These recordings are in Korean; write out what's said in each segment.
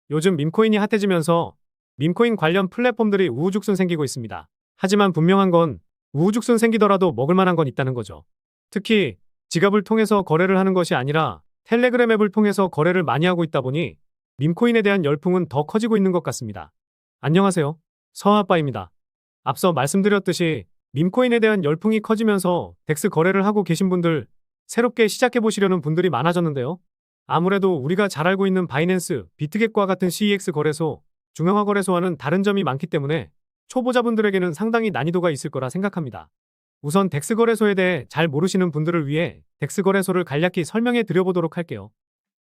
요즘 밈코인이 핫해지면서 밈코인 관련 플랫폼들이 우후죽순 생기고 있습니다. 하지만 분명한 건 우후죽순 생기더라도 먹을 만한 건 있다는 거죠. 특히 지갑을 통해서 거래를 하는 것이 아니라 텔레그램 앱을 통해서 거래를 많이 하고 있다 보니 밈코인에 대한 열풍은 더 커지고 있는 것 같습니다. 안녕하세요. 서아빠입니다. 앞서 말씀드렸듯이 밈코인에 대한 열풍이 커지면서 덱스 거래를 하고 계신 분들, 새롭게 시작해보시려는 분들이 많아졌는데요. 아무래도 우리가 잘 알고 있는 바이낸스, 비트겟과 같은 CEX 거래소, 중앙화 거래소와는 다른 점이 많기 때문에 초보자분들에게는 상당히 난이도가 있을 거라 생각합니다. 우선 덱스 거래소에 대해 잘 모르시는 분들을 위해 덱스 거래소를 간략히 설명해 드려보도록 할게요.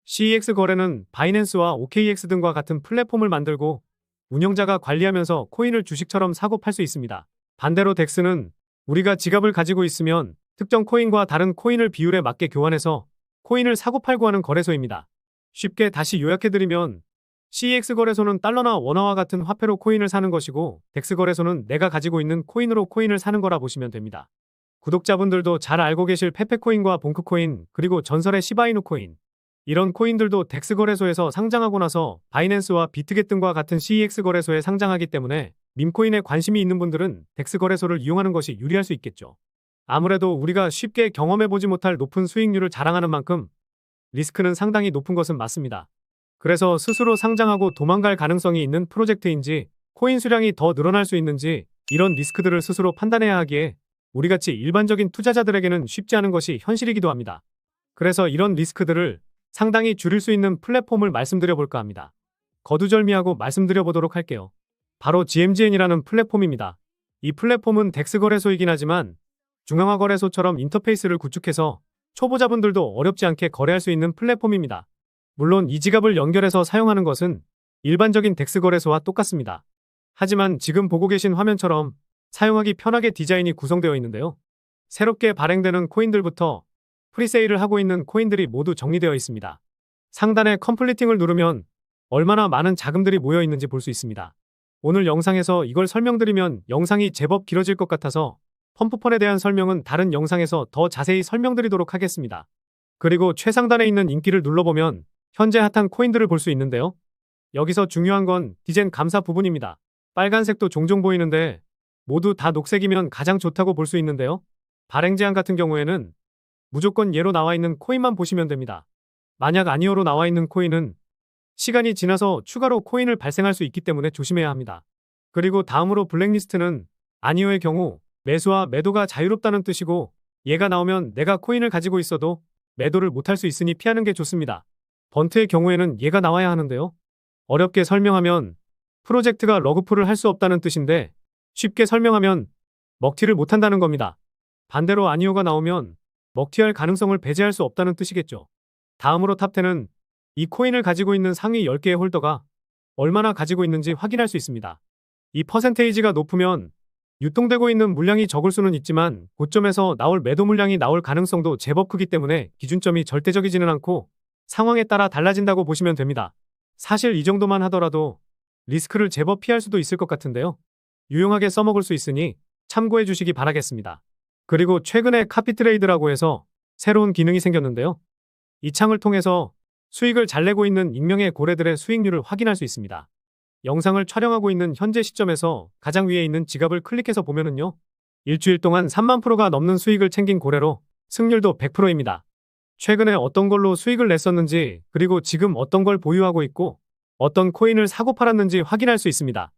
CEX 거래는 바이낸스와 OKX 등과 같은 플랫폼을 만들고 운영자가 관리하면서 코인을 주식처럼 사고 팔 수 있습니다. 반대로 덱스는 우리가 지갑을 가지고 있으면 특정 코인과 다른 코인을 비율에 맞게 교환해서 코인을 사고 팔고 하는 거래소입니다. 쉽게 다시 요약해드리면 CEX 거래소는 달러나 원화와 같은 화폐로 코인을 사는 것이고 덱스 거래소는 내가 가지고 있는 코인으로 코인을 사는 거라 보시면 됩니다. 구독자분들도 잘 알고 계실 페페코인과 봉크코인 그리고 전설의 시바이누 코인 이런 코인들도 덱스 거래소에서 상장하고 나서 바이낸스와 비트겟 등과 같은 CEX 거래소에 상장하기 때문에 밈코인에 관심이 있는 분들은 덱스 거래소를 이용하는 것이 유리할 수 있겠죠. 아무래도 우리가 쉽게 경험해보지 못할 높은 수익률을 자랑하는 만큼 리스크는 상당히 높은 것은 맞습니다. 그래서 스스로 상장하고 도망갈 가능성이 있는 프로젝트인지 코인 수량이 더 늘어날 수 있는지 이런 리스크들을 스스로 판단해야 하기에 우리같이 일반적인 투자자들에게는 쉽지 않은 것이 현실이기도 합니다. 그래서 이런 리스크들을 상당히 줄일 수 있는 플랫폼을 말씀드려 볼까 합니다. 거두절미하고 말씀드려 보도록 할게요. 바로 GMGN이라는 플랫폼입니다. 이 플랫폼은 덱스 거래소이긴 하지만 중앙화 거래소처럼 인터페이스를 구축해서 초보자분들도 어렵지 않게 거래할 수 있는 플랫폼입니다. 물론 이 지갑을 연결해서 사용하는 것은 일반적인 덱스 거래소와 똑같습니다. 하지만 지금 보고 계신 화면처럼 사용하기 편하게 디자인이 구성되어 있는데요. 새롭게 발행되는 코인들부터 프리세일을 하고 있는 코인들이 모두 정리되어 있습니다. 상단에 컴플리팅을 누르면 얼마나 많은 자금들이 모여 있는지 볼 수 있습니다. 오늘 영상에서 이걸 설명드리면 영상이 제법 길어질 것 같아서 펌프펀에 대한 설명은 다른 영상에서 더 자세히 설명드리도록 하겠습니다. 그리고 최상단에 있는 인기를 눌러보면 현재 핫한 코인들을 볼 수 있는데요. 여기서 중요한 건 디젠 감사 부분입니다. 빨간색도 종종 보이는데 모두 다 녹색이면 가장 좋다고 볼 수 있는데요. 발행 제한 같은 경우에는 무조건 예로 나와 있는 코인만 보시면 됩니다. 만약 아니오로 나와 있는 코인은 시간이 지나서 추가로 코인을 발생할 수 있기 때문에 조심해야 합니다. 그리고 다음으로 블랙리스트는 아니오의 경우 매수와 매도가 자유롭다는 뜻이고 얘가 나오면 내가 코인을 가지고 있어도 매도를 못할 수 있으니 피하는 게 좋습니다. 번트의 경우에는 얘가 나와야 하는데요. 어렵게 설명하면 프로젝트가 러그풀을 할 수 없다는 뜻인데 쉽게 설명하면 먹튀를 못한다는 겁니다. 반대로 아니오가 나오면 먹튀할 가능성을 배제할 수 없다는 뜻이겠죠. 다음으로 탑10은 이 코인을 가지고 있는 상위 10개의 홀더가 얼마나 가지고 있는지 확인할 수 있습니다. 이 퍼센테이지가 높으면 유통되고 있는 물량이 적을 수는 있지만 고점에서 나올 매도 물량이 나올 가능성도 제법 크기 때문에 기준점이 절대적이지는 않고 상황에 따라 달라진다고 보시면 됩니다. 사실 이 정도만 하더라도 리스크를 제법 피할 수도 있을 것 같은데요. 유용하게 써먹을 수 있으니 참고해 주시기 바라겠습니다. 그리고 최근에 카피트레이드라고 해서 새로운 기능이 생겼는데요. 이 창을 통해서 수익을 잘 내고 있는 익명의 고래들의 수익률을 확인할 수 있습니다. 영상을 촬영하고 있는 현재 시점에서 가장 위에 있는 지갑을 클릭해서 보면은요. 일주일 동안 3만 프로가 넘는 수익을 챙긴 고래로 승률도 100%입니다. 최근에 어떤 걸로 수익을 냈었는지 그리고 지금 어떤 걸 보유하고 있고 어떤 코인을 사고 팔았는지 확인할 수 있습니다.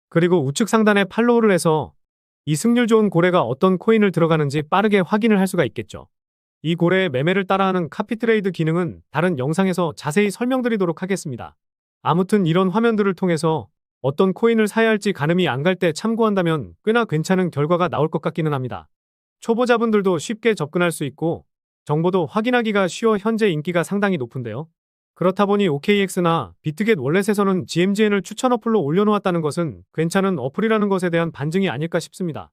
그리고 우측 상단에 팔로우를 해서 이 승률 좋은 고래가 어떤 코인을 들어가는지 빠르게 확인을 할 수가 있겠죠. 이 고래의 매매를 따라하는 카피트레이드 기능은 다른 영상에서 자세히 설명드리도록 하겠습니다. 아무튼 이런 화면들을 통해서 어떤 코인을 사야 할지 가늠이 안 갈 때 참고한다면 꽤나 괜찮은 결과가 나올 것 같기는 합니다. 초보자분들도 쉽게 접근할 수 있고 정보도 확인하기가 쉬워 현재 인기가 상당히 높은데요. 그렇다 보니 OKX나 비트겟 월렛에서는 GMGN을 추천 어플로 올려놓았다는 것은 괜찮은 어플이라는 것에 대한 반증이 아닐까 싶습니다.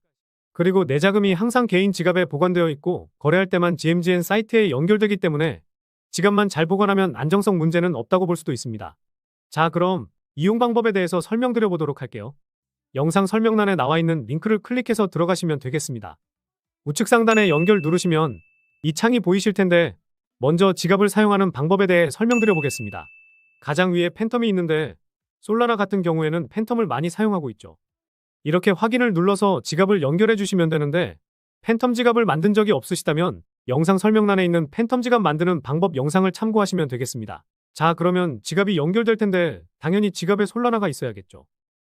그리고 내 자금이 항상 개인 지갑에 보관되어 있고 거래할 때만 GMGN 사이트에 연결되기 때문에 지갑만 잘 보관하면 안정성 문제는 없다고 볼 수도 있습니다. 자, 그럼 이용 방법에 대해서 설명드려 보도록 할게요. 영상 설명란에 나와 있는 링크를 클릭해서 들어가시면 되겠습니다. 우측 상단에 연결 누르시면 이 창이 보이실 텐데 먼저 지갑을 사용하는 방법에 대해 설명드려 보겠습니다. 가장 위에 팬텀이 있는데 솔라나 같은 경우에는 팬텀을 많이 사용하고 있죠. 이렇게 확인을 눌러서 지갑을 연결해 주시면 되는데 팬텀 지갑을 만든 적이 없으시다면 영상 설명란에 있는 팬텀 지갑 만드는 방법 영상을 참고하시면 되겠습니다. 자, 그러면 지갑이 연결될 텐데 당연히 지갑에 솔라나가 있어야겠죠.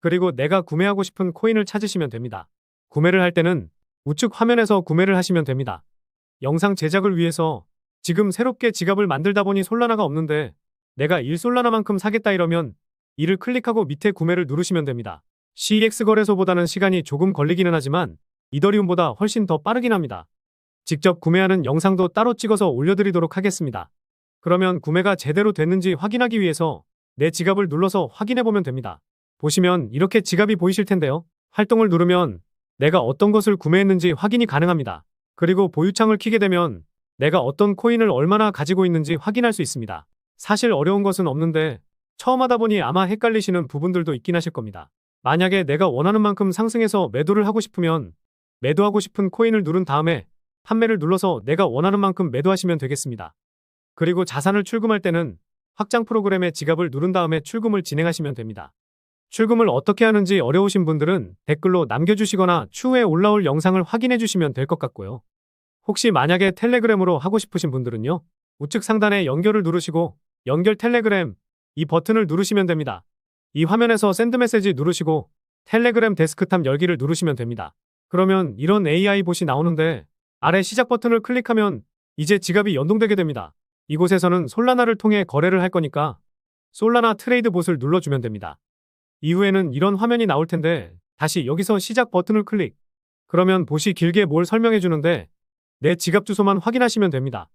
그리고 내가 구매하고 싶은 코인을 찾으시면 됩니다. 구매를 할 때는 우측 화면에서 구매를 하시면 됩니다. 영상 제작을 위해서 지금 새롭게 지갑을 만들다 보니 솔라나가 없는데 내가 1솔라나만큼 사겠다 이러면 이를 클릭하고 밑에 구매를 누르시면 됩니다. CEX 거래소보다는 시간이 조금 걸리기는 하지만 이더리움보다 훨씬 더 빠르긴 합니다. 직접 구매하는 영상도 따로 찍어서 올려드리도록 하겠습니다. 그러면 구매가 제대로 됐는지 확인하기 위해서 내 지갑을 눌러서 확인해보면 됩니다. 보시면 이렇게 지갑이 보이실 텐데요. 활동을 누르면 내가 어떤 것을 구매했는지 확인이 가능합니다. 그리고 보유창을 켜게 되면 내가 어떤 코인을 얼마나 가지고 있는지 확인할 수 있습니다. 사실 어려운 것은 없는데 처음 하다 보니 아마 헷갈리시는 부분들도 있긴 하실 겁니다. 만약에 내가 원하는 만큼 상승해서 매도를 하고 싶으면 매도하고 싶은 코인을 누른 다음에 판매를 눌러서 내가 원하는 만큼 매도하시면 되겠습니다. 그리고 자산을 출금할 때는 확장 프로그램의 지갑을 누른 다음에 출금을 진행하시면 됩니다. 출금을 어떻게 하는지 어려우신 분들은 댓글로 남겨주시거나 추후에 올라올 영상을 확인해 주시면 될 것 같고요. 혹시 만약에 텔레그램으로 하고 싶으신 분들은요. 우측 상단에 연결을 누르시고 연결 텔레그램 이 버튼을 누르시면 됩니다. 이 화면에서 샌드 메시지 누르시고 텔레그램 데스크탑 열기를 누르시면 됩니다. 그러면 이런 AI 봇이 나오는데 아래 시작 버튼을 클릭하면 이제 지갑이 연동되게 됩니다. 이곳에서는 솔라나를 통해 거래를 할 거니까 솔라나 트레이드 봇을 눌러주면 됩니다. 이후에는 이런 화면이 나올 텐데 다시 여기서 시작 버튼을 클릭. 그러면 봇이 길게 뭘 설명해 주는데 내 지갑 주소만 확인하시면 됩니다.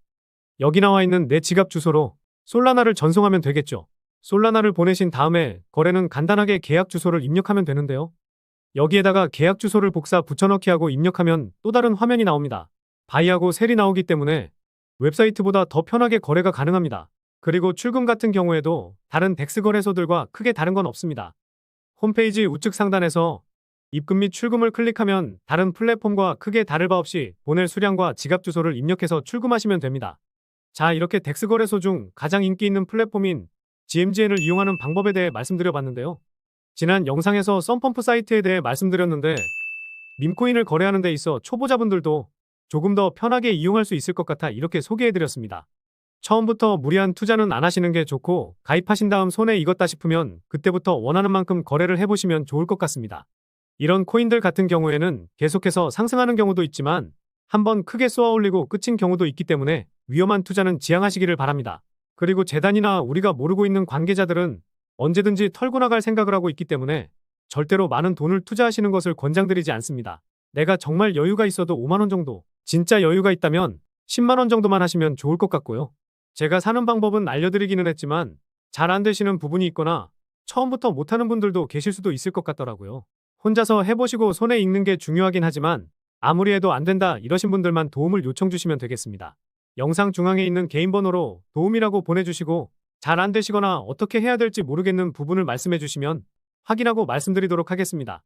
여기 나와 있는 내 지갑 주소로 솔라나를 전송하면 되겠죠. 솔라나를 보내신 다음에 거래는 간단하게 계약 주소를 입력하면 되는데요. 여기에다가 계약 주소를 복사 붙여넣기 하고 입력하면 또 다른 화면이 나옵니다. 바이하고 셀이 나오기 때문에 웹사이트보다 더 편하게 거래가 가능합니다. 그리고 출금 같은 경우에도 다른 덱스 거래소들과 크게 다른 건 없습니다. 홈페이지 우측 상단에서 입금 및 출금을 클릭하면 다른 플랫폼과 크게 다를 바 없이 보낼 수량과 지갑 주소를 입력해서 출금하시면 됩니다. 자, 이렇게 덱스 거래소 중 가장 인기 있는 플랫폼인 GMGN을 이용하는 방법에 대해 말씀드려봤는데요. 지난 영상에서 썬펌프 사이트에 대해 말씀드렸는데 밈코인을 거래하는 데 있어 초보자분들도 조금 더 편하게 이용할 수 있을 것 같아 이렇게 소개해드렸습니다. 처음부터 무리한 투자는 안 하시는 게 좋고 가입하신 다음 손에 익었다 싶으면 그때부터 원하는 만큼 거래를 해보시면 좋을 것 같습니다. 이런 코인들 같은 경우에는 계속해서 상승하는 경우도 있지만 한번 크게 쏘아 올리고 끝인 경우도 있기 때문에 위험한 투자는 지양하시기를 바랍니다. 그리고 재단이나 우리가 모르고 있는 관계자들은 언제든지 털고 나갈 생각을 하고 있기 때문에 절대로 많은 돈을 투자하시는 것을 권장드리지 않습니다. 내가 정말 여유가 있어도 5만원 정도, 진짜 여유가 있다면 10만원 정도만 하시면 좋을 것 같고요. 제가 사는 방법은 알려드리기는 했지만 잘 안 되시는 부분이 있거나 처음부터 못하는 분들도 계실 수도 있을 것 같더라고요. 혼자서 해보시고 손에 익는 게 중요하긴 하지만 아무리 해도 안 된다 이러신 분들만 도움을 요청 주시면 되겠습니다. 영상 중앙에 있는 개인 번호로 도움이라고 보내주시고 잘 안 되시거나 어떻게 해야 될지 모르겠는 부분을 말씀해 주시면 확인하고 말씀드리도록 하겠습니다.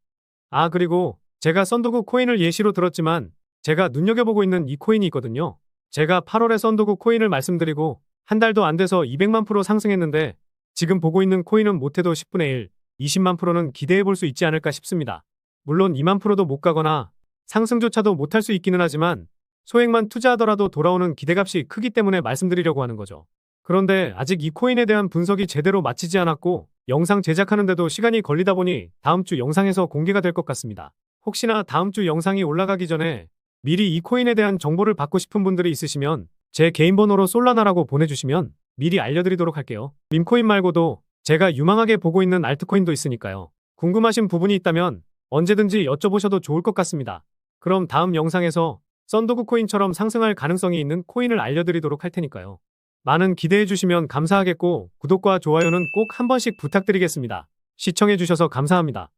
아, 그리고 제가 썬도구 코인을 예시로 들었지만 제가 눈여겨보고 있는 이 코인이 있거든요. 제가 8월에 썬도구 코인을 말씀드리고 한 달도 안 돼서 200만 프로 상승했는데 지금 보고 있는 코인은 못해도 10분의 1, 20만 프로는 기대해 볼 수 있지 않을까 싶습니다. 물론 2만 프로도 못 가거나 상승조차도 못할 수 있기는 하지만 소액만 투자하더라도 돌아오는 기대값이 크기 때문에 말씀드리려고 하는 거죠. 그런데 아직 이 코인에 대한 분석이 제대로 마치지 않았고 영상 제작하는데도 시간이 걸리다 보니 다음 주 영상에서 공개가 될 것 같습니다. 혹시나 다음 주 영상이 올라가기 전에 미리 이 코인에 대한 정보를 받고 싶은 분들이 있으시면 제 개인 번호로 솔라나라고 보내주시면 미리 알려드리도록 할게요. 밈코인 말고도 제가 유망하게 보고 있는 알트코인도 있으니까요. 궁금하신 부분이 있다면 언제든지 여쭤보셔도 좋을 것 같습니다. 그럼 다음 영상에서 썬도구 코인처럼 상승할 가능성이 있는 코인을 알려드리도록 할 테니까요. 많은 기대해주시면 감사하겠고 구독과 좋아요는 꼭 한 번씩 부탁드리겠습니다. 시청해주셔서 감사합니다.